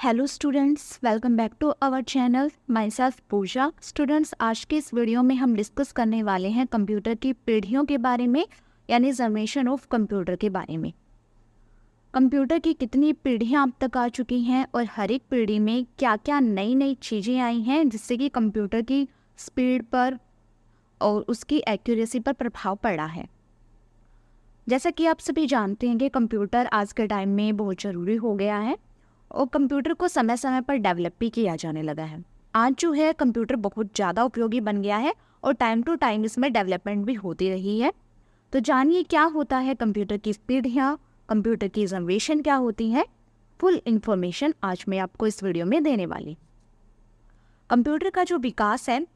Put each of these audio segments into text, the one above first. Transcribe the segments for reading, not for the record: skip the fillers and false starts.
Hello students, welcome back to our channel. Myself Puja. Students, आज के इस video में हम डिस्कस करने वाले हैं कंप्यूटर की पीढ़ियों के बारे में, यानी जनरेशन ऑफ कंप्यूटर के बारे में। कंप्यूटर की कितनी पीढ़ियां अब तक आ चुकी हैं और हर एक पीढ़ी में क्या क्या नई नई चीज़ें आई हैं जिससे कि कंप्यूटर की स्पीड पर और उसकी एक्यूरेसी पर प्रभाव पड़ा है। जैसा कि आप सभी जानते हैं कि कंप्यूटर आज के टाइम में बहुत ज़रूरी हो गया है और कंप्यूटर को समय समय पर डेवलप भी किया जाने लगा है। आज जो है कंप्यूटर बहुत ज़्यादा उपयोगी बन गया है और टाइम टू टाइम इसमें डेवलपमेंट भी होती रही है। तो जानिए क्या होता है कंप्यूटर की पीढ़ियाँ, कंप्यूटर की जनरेशन क्या होती है। फुल इंफॉर्मेशन आज मैं आपको इस वीडियो में देने वाली। कंप्यूटर का जो विकास है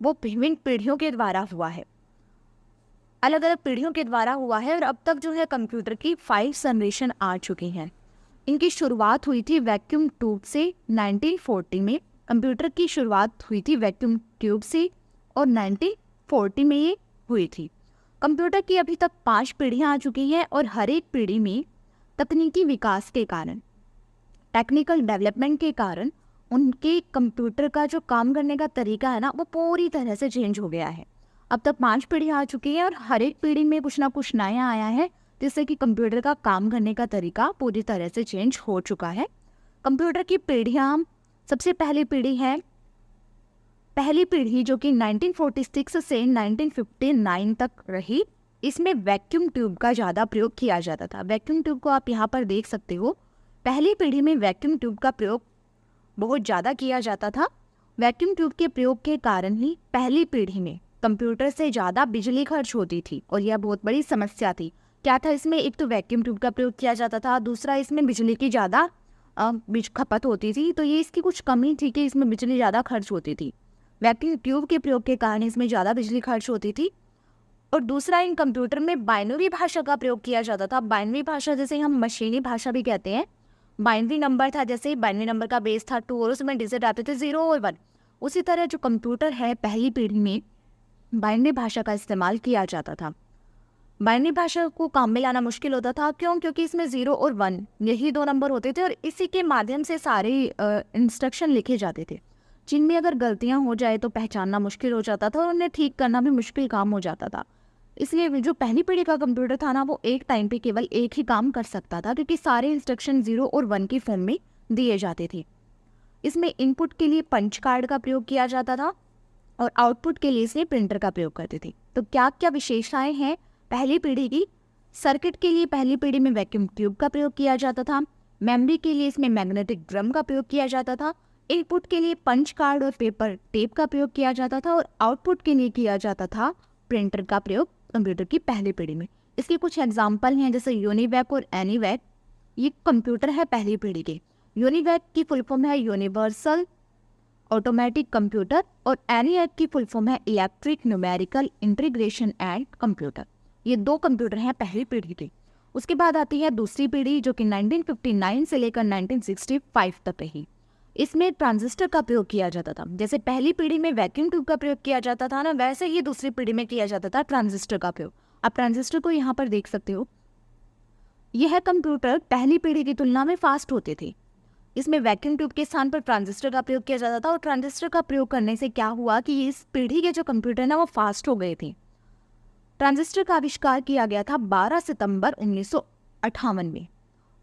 वो विभिन्न पीढ़ियों के द्वारा हुआ है, अलग अलग पीढ़ियों के द्वारा हुआ है और अब तक जो है कंप्यूटर की 5 जनरेशन आ चुकी हैं। इनकी शुरुआत हुई थी वैक्यूम ट्यूब से 1940 में। कंप्यूटर की शुरुआत हुई थी वैक्यूम ट्यूब से और 1940 में ये हुई थी। कंप्यूटर की अभी तक 5 पीढ़ियाँ आ चुकी हैं और हर एक पीढ़ी में तकनीकी विकास के कारण, टेक्निकल डेवलपमेंट के कारण उनके कंप्यूटर का जो काम करने का तरीका है ना, वो पूरी तरह से चेंज हो गया है। अब तक 5 पीढ़ियाँ आ चुकी हैं और हर एक पीढ़ी में कुछ ना कुछ नया आया है जिससे कि कंप्यूटर का काम करने का तरीका पूरी तरह से चेंज हो चुका है। कंप्यूटर की पीढ़ियाँ, सबसे पहली पीढ़ी है पहली पीढ़ी जो कि 1946 से 1959 तक रही। इसमें वैक्यूम ट्यूब का ज़्यादा प्रयोग किया जाता था। वैक्यूम ट्यूब को आप यहाँ पर देख सकते हो। पहली पीढ़ी में वैक्यूम ट्यूब का प्रयोग बहुत ज़्यादा किया जाता था। वैक्यूम ट्यूब के प्रयोग के कारण ही पहली पीढ़ी में कंप्यूटर से ज़्यादा बिजली खर्च होती थी और यह बहुत बड़ी समस्या थी। क्या था इसमें? एक तो वैक्यूम ट्यूब का प्रयोग किया जाता था, दूसरा इसमें बिजली की ज़्यादा खपत होती थी। तो ये इसकी कुछ कमी थी कि इसमें बिजली ज़्यादा खर्च होती थी। वैक्यूम ट्यूब के प्रयोग के कारण इसमें ज़्यादा बिजली खर्च होती थी। और दूसरा, इन कंप्यूटर में बाइनरी भाषा का प्रयोग किया जाता था। बाइनरी भाषा जैसे हम मशीनी भाषा भी कहते हैं। बाइनरी नंबर था, जैसे बाइनरी नंबर का बेस था 2 और उसमें डिजिट आते थे 0 और 1। उसी तरह जो कंप्यूटर है पहली पीढ़ी में बाइनरी भाषा का इस्तेमाल किया जाता था। बाइनरी भाषा को काम में लाना मुश्किल होता था। क्यों? क्योंकि इसमें 0 और 1 यही 2 नंबर होते थे और इसी के माध्यम से सारे इंस्ट्रक्शन लिखे जाते थे, जिनमें अगर गलतियां हो जाए तो पहचानना मुश्किल हो जाता था और उन्हें ठीक करना भी मुश्किल काम हो जाता था। इसलिए जो पहली पीढ़ी का कंप्यूटर था ना, वो एक टाइम पे केवल एक ही काम कर सकता था क्योंकि सारे इंस्ट्रक्शन 0 और 1 की फॉर्म में दिए जाते थे। इसमें इनपुट के लिए पंच कार्ड का प्रयोग किया जाता था और आउटपुट के लिए इसमें प्रिंटर का प्रयोग करते थे। तो क्या क्या विशेषताएं हैं पहली पीढ़ी की? सर्किट के लिए पहली पीढ़ी में वैक्यूम ट्यूब का प्रयोग किया जाता था। मेमोरी के लिए इसमें मैग्नेटिक ड्रम का प्रयोग किया जाता था। इनपुट के लिए पंच कार्ड और पेपर टेप का प्रयोग किया जाता था और आउटपुट के लिए किया जाता था प्रिंटर का प्रयोग कंप्यूटर की पहली पीढ़ी में। इसके कुछ एग्जाम्पल हैं, जैसे यूनिवैक और एनीवैक। ये कंप्यूटर है पहली पीढ़ी के। यूनिवैक की फुल फॉर्म है यूनिवर्सल ऑटोमेटिक कंप्यूटर और एनीवैक की फुल फॉर्म है electric numerical integration and computer. ये 2 कंप्यूटर हैं पहली पीढ़ी के। उसके बाद आती है दूसरी पीढ़ी जो कि 1959 से लेकर 1965 तक रही। इसमें ट्रांजिस्टर का प्रयोग किया जाता था। जैसे पहली पीढ़ी में वैक्यूम ट्यूब का प्रयोग किया जाता था ना, वैसे ही दूसरी पीढ़ी में किया जाता था ट्रांजिस्टर का प्रयोग। आप ट्रांजिस्टर को यहाँ पर देख सकते हो। यह कंप्यूटर पहली पीढ़ी की तुलना में फास्ट होते थे। इसमें वैक्यूम ट्यूब के स्थान पर ट्रांजिस्टर का प्रयोग किया जाता था और ट्रांजिस्टर का प्रयोग करने से क्या हुआ कि इस पीढ़ी के जो कंप्यूटर ना, वो फास्ट हो गए थे। ट्रांजिस्टर का आविष्कार किया गया था 12 सितंबर 1958 में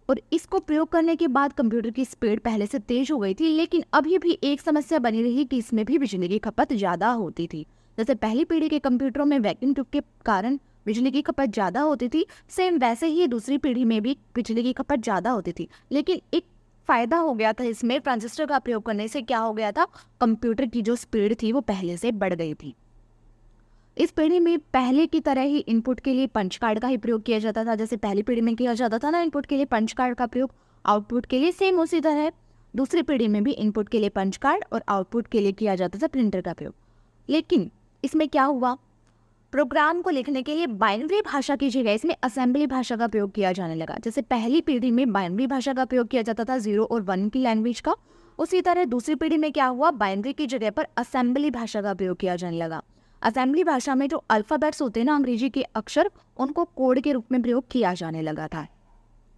और इसको प्रयोग करने के बाद कंप्यूटर की स्पीड पहले से तेज हो गई थी। लेकिन अभी भी एक समस्या बनी रही कि इसमें भी बिजली की खपत ज़्यादा होती थी। जैसे पहली पीढ़ी के कंप्यूटरों में वैक्यूम ट्यूब के कारण बिजली की खपत ज़्यादा होती थी, सेम वैसे ही दूसरी पीढ़ी में भी बिजली की खपत ज़्यादा होती थी। लेकिन एक फ़ायदा हो गया था इसमें, ट्रांजिस्टर का प्रयोग करने से क्या हो गया था, कंप्यूटर की जो स्पीड थी वो पहले से बढ़ गई थी। इस पीढ़ी में पहले की तरह ही इनपुट के लिए पंच कार्ड का ही प्रयोग किया जाता था। जैसे पहली पीढ़ी में किया जाता था ना इनपुट के लिए पंच कार्ड का प्रयोग, आउटपुट के लिए सेम उसी तरह दूसरी पीढ़ी में भी इनपुट के लिए पंच कार्ड और आउटपुट के लिए किया जाता था प्रिंटर का प्रयोग। लेकिन इसमें क्या हुआ, प्रोग्राम को लिखने के लिए बाइनरी भाषा की जगह इसमें असेंबली भाषा का प्रयोग किया जाने लगा। जैसे पहली पीढ़ी में बाइनरी भाषा का प्रयोग किया जाता था 0 और 1 की लैंग्वेज का, उसी तरह दूसरी पीढ़ी में क्या हुआ, बाइनरी की जगह पर असेंबली भाषा का प्रयोग किया जाने लगा। असेंबली भाषा में जो अल्फ़ाबेट्स होते हैं ना, अंग्रेजी के अक्षर, उनको कोड के रूप में प्रयोग किया जाने लगा था।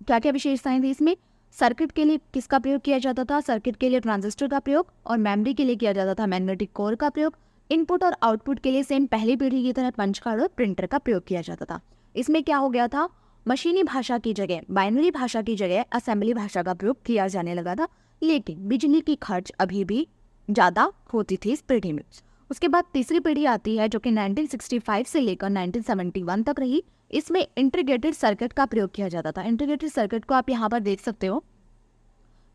क्या क्या विशेषताएं थी इसमें? सर्किट के लिए किसका प्रयोग किया जाता था? सर्किट के लिए ट्रांजिस्टर का प्रयोग, और मेमोरी के लिए किया जाता था मैग्नेटिक कोर का प्रयोग। इनपुट और आउटपुट के लिए सेम पहली पीढ़ी की तरह पंच कार्ड और प्रिंटर का प्रयोग किया जाता था। इसमें क्या हो गया था? मशीनी भाषा की जगह, बाइनरी भाषा की जगह असेंबली भाषा का प्रयोग किया जाने लगा था, लेकिन बिजली की खर्च अभी भी ज़्यादा होती थी इस पीढ़ी में। उसके बाद तीसरी पीढ़ी आती है जो कि 1965 से लेकर 1971 तक रही। इसमें इंटीग्रेटेड सर्किट का प्रयोग किया जाता था। इंटीग्रेटेड सर्किट को आप यहाँ पर देख सकते हो।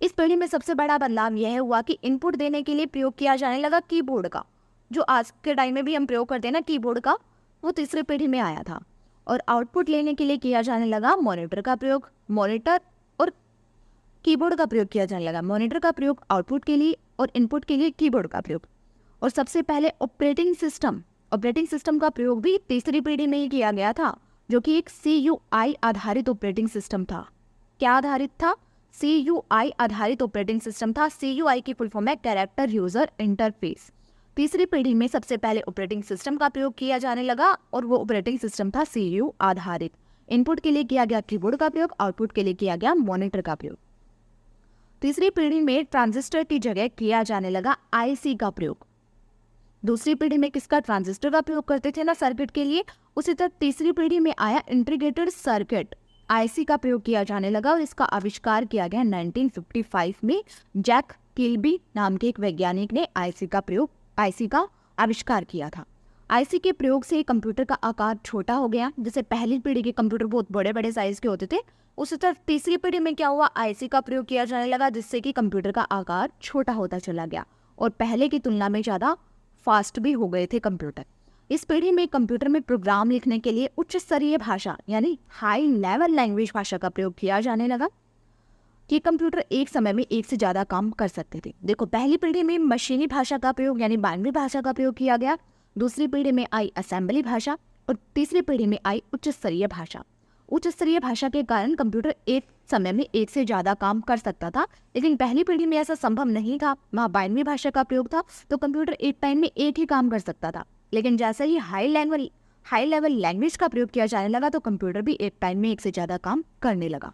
इस पीढ़ी में सबसे बड़ा बदलाव यह हुआ कि इनपुट देने के लिए प्रयोग किया जाने लगा कीबोर्ड का, जो आज के टाइम में भी हम प्रयोग करते हैं ना कीबोर्ड का, वो तीसरी पीढ़ी में आया था। और आउटपुट लेने के लिए किया जाने लगा मॉनिटर का प्रयोग। मॉनिटर और कीबोर्ड का प्रयोग किया जाने लगा। मॉनिटर का प्रयोग आउटपुट के लिए और इनपुट के लिए कीबोर्ड का प्रयोग। और सबसे पहले ऑपरेटिंग सिस्टम का प्रयोग भी तीसरी पीढ़ी में ही किया गया था, जो कि एक CUI आधारित ऑपरेटिंग सिस्टम था। क्या आधारित था? CUI आधारित ऑपरेटिंग सिस्टम था। CUI की फुल फॉर्म है कैरेक्टर यूजर इंटरफेस। तीसरी पीढ़ी में सबसे पहले ऑपरेटिंग सिस्टम का प्रयोग किया जाने लगा, और वो ऑपरेटिंग सिस्टम था CU आधारित। इनपुट के लिए किया गया कीबोर्ड का प्रयोग, आउटपुट के लिए किया गया मॉनिटर का प्रयोग। तीसरी पीढ़ी में ट्रांजिस्टर की जगह किया जाने लगा IC का प्रयोग। दूसरी पीढ़ी में किसका? ट्रांजिस्टर का प्रयोग करते थे ना सर्किट के लिए। उसी तरह तीसरी पीढ़ी में आया इंटीग्रेटेड सर्किट, IC का प्रयोग किया जाने लगा, और इसका आविष्कार किया गया 1955 में। जैक किल्बी नाम के एक वैज्ञानिक ने IC का आविष्कार किया था। IC के प्रयोग से कंप्यूटर का आकार छोटा हो गया। जैसे पहली पीढ़ी के कंप्यूटर बहुत बड़े बड़े साइज के होते थे, उसी तरह तीसरी पीढ़ी में क्या हुआ? IC का प्रयोग किया जाने लगा, जिससे कि कंप्यूटर का आकार छोटा होता चला गया, और पहले की तुलना में ज़्यादा फास्ट भी हो गए थे कंप्यूटर। इस पीढ़ी में कंप्यूटर में प्रोग्राम लिखने के लिए उच्च स्तरीय भाषा यानी हाई लेवल लैंग्वेज भाषा का प्रयोग किया जाने लगा, कि कंप्यूटर एक समय में एक से ज़्यादा काम कर सकते थे। देखो, पहली पीढ़ी में मशीनी भाषा का प्रयोग यानी बाइनरी भाषा का प्रयोग किया गया। दूसरी पीढ़ी में आई असेंबली भाषा, और तीसरी पीढ़ी में आई उच्च स्तरीय भाषा। उच्च स्तरीय भाषा के कारण कंप्यूटर एक समय में एक से ज़्यादा काम कर सकता था, लेकिन पहली पीढ़ी में ऐसा संभव नहीं था। वहाँ बाइनरी भाषा का प्रयोग था, तो कंप्यूटर एक टाइम में एक ही काम कर सकता था। लेकिन जैसे ही हाई लेवल लैंग्वेज का प्रयोग किया जाने लगा, तो कंप्यूटर भी एक टाइम में एक से ज़्यादा काम करने लगा।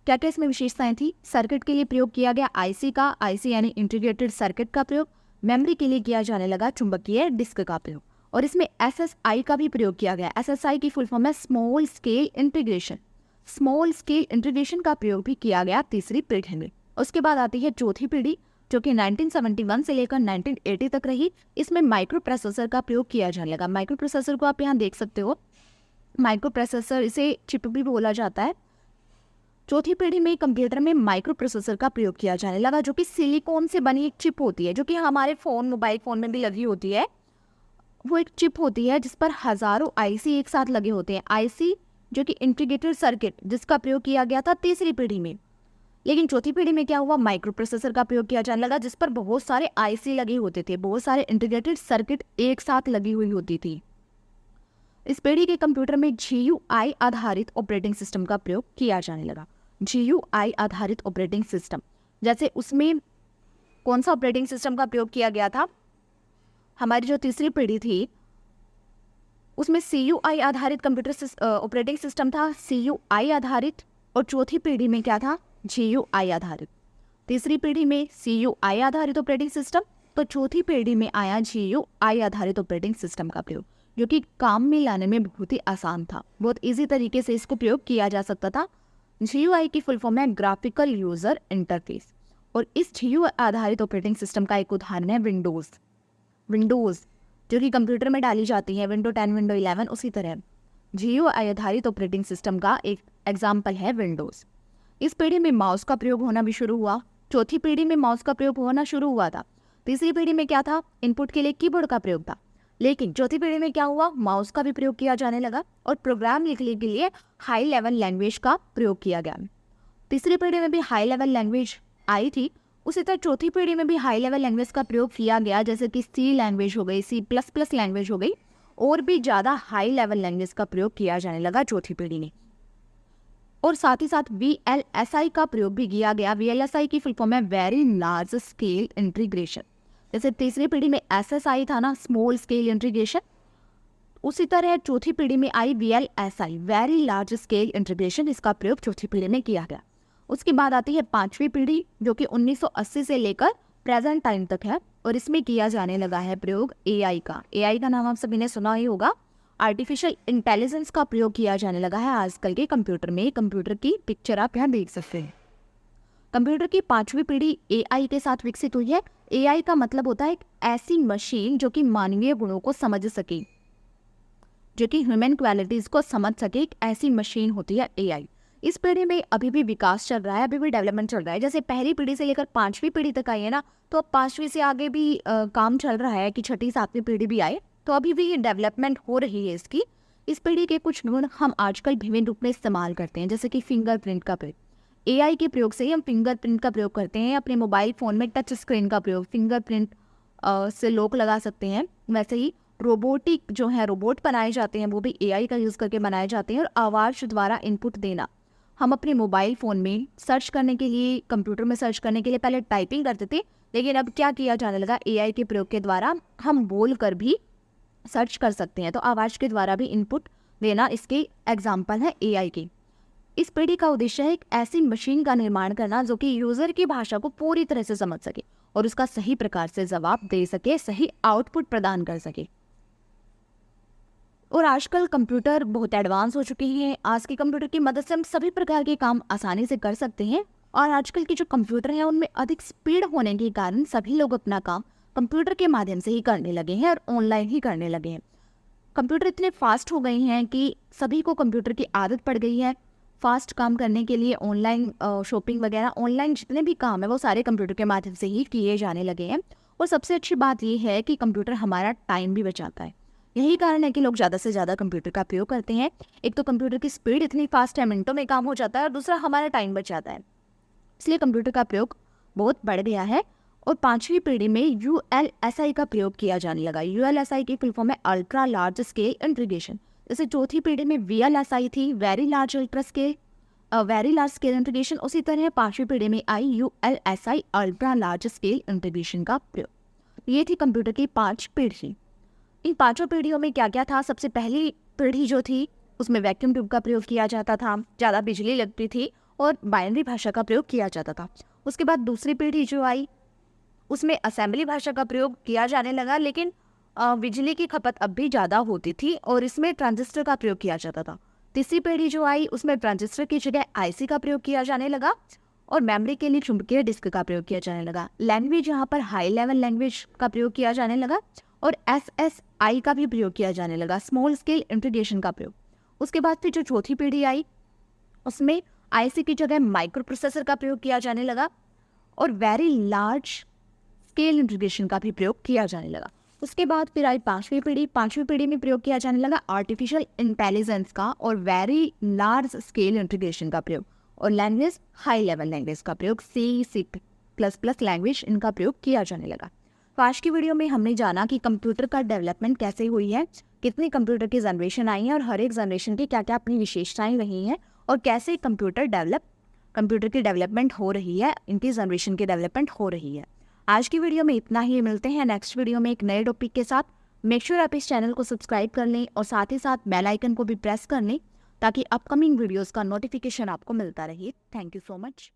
क्या क्या इसमें विशेषताएं थी? सर्किट के लिए प्रयोग किया गया IC यानी इंटीग्रेटेड सर्किट का प्रयोग। मेमोरी के लिए किया जाने लगा चुंबकीय डिस्क का प्रयोग, और इसमें SSI का भी प्रयोग किया गया। SSI की फुल फॉर्म है small scale integration. Small scale integration का प्रयोग भी किया गया तीसरी पीढ़ी में। उसके बाद आती है चौथी पीढ़ी, जो कि 1971 से लेकर 1980 तक रही। इसमें माइक्रो प्रोसेसर का प्रयोग किया जाने लगा। माइक्रो प्रोसेसर को आप यहाँ देख सकते हो। माइक्रो प्रोसेसर, इसे चिप भी बोला जाता है। चौथी पीढ़ी में कंप्यूटर में माइक्रो प्रोसेसर का प्रयोग किया जाने लगा, जो कि सिलिकॉन से बनी एक चिप होती है, जो कि हमारे मोबाइल फ़ोन में भी लगी होती है। वो एक चिप होती है जिस पर हज़ारों IC एक साथ लगे होते हैं। IC जो कि इंटीग्रेटेड सर्किट, जिसका प्रयोग किया गया था तीसरी पीढ़ी में। लेकिन चौथी पीढ़ी में क्या हुआ? माइक्रो प्रोसेसर का प्रयोग किया जाने लगा, जिस पर बहुत सारे IC लगे होते थे, बहुत सारे इंटीग्रेटेड सर्किट एक साथ लगी हुई होती थी। इस पीढ़ी के कंप्यूटर में GUI आधारित ऑपरेटिंग सिस्टम का प्रयोग किया जाने लगा। GUI आधारित ऑपरेटिंग सिस्टम, जैसे उसमें कौन सा ऑपरेटिंग सिस्टम का प्रयोग किया गया था? हमारी जो तीसरी पीढ़ी थी उसमें CUI आधारित कंप्यूटर ऑपरेटिंग सिस्टम था, CUI आधारित। और चौथी पीढ़ी में क्या था? GUI आधारित। तीसरी पीढ़ी में CUI आधारित ऑपरेटिंग सिस्टम, तो चौथी पीढ़ी में आया GUI आधारित ऑपरेटिंग सिस्टम का प्रयोग, जो कि काम में लाने में बहुत ही आसान था। बहुत इजी तरीके से इसको प्रयोग किया जा सकता था। GUI की फुल फॉर्म है ग्राफिकल यूजर इंटरफेस, और इस GUI आधारित ऑपरेटिंग सिस्टम का एक उदाहरण है विंडोज़, जो कि कंप्यूटर में डाली जाती है, विंडो 10, विंडो 11। उसी तरह GUI आधारित ऑपरेटिंग सिस्टम का एक एग्जाम्पल है विंडोज़। इस पीढ़ी में माउस का प्रयोग होना भी शुरू हुआ। चौथी पीढ़ी में माउस का प्रयोग होना शुरू हुआ था। तीसरी पीढ़ी में क्या था? इनपुट के लिए कीबोर्ड का प्रयोग था। लेकिन चौथी पीढ़ी में क्या हुआ? माउस का भी प्रयोग किया जाने लगा, और प्रोग्राम लिखने के लिए हाई लेवल लैंग्वेज का प्रयोग किया गया। तीसरी पीढ़ी में भी हाई लेवल लैंग्वेज आई थी। उसी तरह चौथी पीढ़ी में भी हाई लेवल लैंग्वेज का प्रयोग किया गया, जैसे कि C लैंग्वेज हो गई, C++ लैंग्वेज हो गई, और भी ज़्यादा हाई लेवल लैंग्वेज का प्रयोग किया जाने लगा चौथी पीढ़ी में। और साथ ही साथ VLSI का प्रयोग भी किया गया। VLSI की फुल फॉर्म है वेरी लार्ज स्केल इंटीग्रेशन। जैसे तीसरी पीढ़ी में SSI था ना, स्मॉल स्केल इंटीग्रेशन, उसी तरह चौथी पीढ़ी में आई VLSI, very large scale integration. इसका प्रयोग चौथी पीढ़ी में किया गया। उसके बाद आती है पांचवी पीढ़ी जो कि 1980 से लेकर प्रेजेंट टाइम तक है और इसमें किया जाने लगा है प्रयोग एआई का। एआई का नाम आप सभी ने सुना ही होगा। आर्टिफिशियल इंटेलिजेंस का प्रयोग किया जाने लगा है आजकल के कंप्यूटर में। कंप्यूटर की पिक्चर आप यहाँ देख सकते हैं। कंप्यूटर की पांचवी पीढ़ी एआई के साथ विकसित हुई है। एआई का मतलब होता है एक ऐसी मशीन जो कि मानवीय गुणों को समझ सके, जो कि ह्यूमन क्वालिटीज को समझ सके, एक ऐसी मशीन होती है एआई। इस पीढ़ी में अभी भी विकास चल रहा है, अभी भी डेवलपमेंट चल रहा है। जैसे पहली पीढ़ी से लेकर पांचवी पीढ़ी तक आई है ना, तो अब पांचवी से आगे भी काम चल रहा है कि छठी सातवीं पीढ़ी भी आए, तो अभी भी डेवलपमेंट हो रही है इसकी। इस पीढ़ी के कुछ गुण हम आजकल विभिन्न रूप में इस्तेमाल करते हैं, जैसे कि फिंगरप्रिंट का प्रयोग। एआई के प्रयोग से ही हम फिंगरप्रिंट का प्रयोग करते हैं। अपने मोबाइल फ़ोन में टच स्क्रीन का प्रयोग फिंगरप्रिंट से लॉक लगा सकते हैं। वैसे ही रोबोटिक जो है, रोबोट बनाए जाते हैं, वो भी एआई का यूज़ करके बनाए जाते हैं। और आवाज़ द्वारा इनपुट देना, हम अपने मोबाइल फ़ोन में सर्च करने के लिए, कंप्यूटर में सर्च करने के लिए पहले टाइपिंग करते थे, लेकिन अब क्या किया जाने लगा, एआई के प्रयोग के द्वारा हम बोल कर भी सर्च कर सकते हैं। तो आवाज़ के द्वारा भी इनपुट देना इसके एग्जाम्पल है एआई के। इस पीढ़ी का उद्देश्य है एक ऐसी मशीन का निर्माण करना जो कि यूज़र की भाषा को पूरी तरह से समझ सके और उसका सही प्रकार से जवाब दे सके, सही आउटपुट प्रदान कर सके। और आजकल कंप्यूटर बहुत एडवांस हो चुके हैं। आज के कंप्यूटर की मदद से हम सभी प्रकार के काम आसानी से कर सकते हैं। और आजकल के जो कंप्यूटर हैं उनमें अधिक स्पीड होने के कारण सभी लोग अपना काम कंप्यूटर के माध्यम से ही करने लगे हैं और ऑनलाइन ही करने लगे हैं। कंप्यूटर इतने फास्ट हो गए हैं कि सभी को कंप्यूटर की आदत पड़ गई है। फास्ट काम करने के लिए ऑनलाइन शॉपिंग वगैरह, ऑनलाइन जितने भी काम है वो सारे कंप्यूटर के माध्यम से ही किए जाने लगे हैं। और सबसे अच्छी बात ये है कि कंप्यूटर हमारा टाइम भी बचाता है। यही कारण है कि लोग ज़्यादा से ज़्यादा कंप्यूटर का प्रयोग करते हैं। एक तो कंप्यूटर की स्पीड इतनी फास्ट है, मिनटों में काम हो जाता है, और दूसरा हमारा टाइम बच जाता है, इसलिए कंप्यूटर का प्रयोग बहुत बढ़ गया है। और पांचवी पीढ़ी में यूएलएसआई का प्रयोग किया जाने लगा। यूएलएसआई की फुल फॉर्म है अल्ट्रा लार्ज स्केल इंटीग्रेशन। जैसे चौथी पीढ़ी में वीएलएसआई थी, वेरी लार्ज स्केल इंटीग्रेशन, उसी तरह पांचवी पीढ़ी में आई ULSI ultra large scale integration का प्रयोग। ये थी कंप्यूटर की 5 पीढ़ी। इन पांचों पीढ़ियों में क्या क्या था? सबसे पहली पीढ़ी जो थी उसमें वैक्यूम ट्यूब का प्रयोग किया जाता था, ज़्यादा बिजली लगती थी और बाइनरी भाषा का प्रयोग किया जाता था। उसके बाद दूसरी पीढ़ी जो आई उसमें असेंबली भाषा का प्रयोग किया जाने लगा, लेकिन बिजली की खपत अब भी ज़्यादा होती थी और इसमें ट्रांजिस्टर का प्रयोग किया जाता था। तीसरी पीढ़ी जो आई उसमें ट्रांजिस्टर की जगह आईसी का प्रयोग किया जाने लगा और मेमोरी के लिए चुंबकीय डिस्क का प्रयोग किया जाने लगा। लैंग्वेज यहाँ पर हाई लेवल लैंग्वेज का प्रयोग किया जाने लगा और SSI का भी प्रयोग किया जाने लगा, स्मॉल स्केल इंटीग्रेशन का प्रयोग। उसके बाद फिर जो चौथी पीढ़ी आई उसमें आईसी की जगह माइक्रो प्रोसेसर का प्रयोग किया जाने लगा और वेरी लार्ज स्केल इंटीग्रेशन का भी प्रयोग किया जाने लगा। उसके बाद फिर आई पांचवी पीढ़ी में प्रयोग किया जाने लगा आर्टिफिशियल इंटेलिजेंस का और वेरी लार्ज स्केल इंटीग्रेशन का प्रयोग और लैंग्वेज हाई लेवल लैंग्वेज का प्रयोग, C++ लैंग्वेज, इनका प्रयोग किया जाने लगा। तो आज की वीडियो में हमने जाना कि कंप्यूटर का डेवलपमेंट कैसे हुई है, कितनी कंप्यूटर की जनरेशन आई है और हर एक जनरेशन की क्या क्या अपनी विशेषताएं रही हैं और कैसे कंप्यूटर की डेवलपमेंट हो रही है, इनकी जनरेशन की डेवलपमेंट हो रही है। आज की वीडियो में इतना ही। मिलते हैं नेक्स्ट वीडियो में एक नए टॉपिक के साथ। मेक श्योर आप इस चैनल को सब्सक्राइब कर लें और साथ ही साथ बेल आइकन को भी प्रेस कर लें ताकि अपकमिंग वीडियोस का नोटिफिकेशन आपको मिलता रहे। Thank you so much.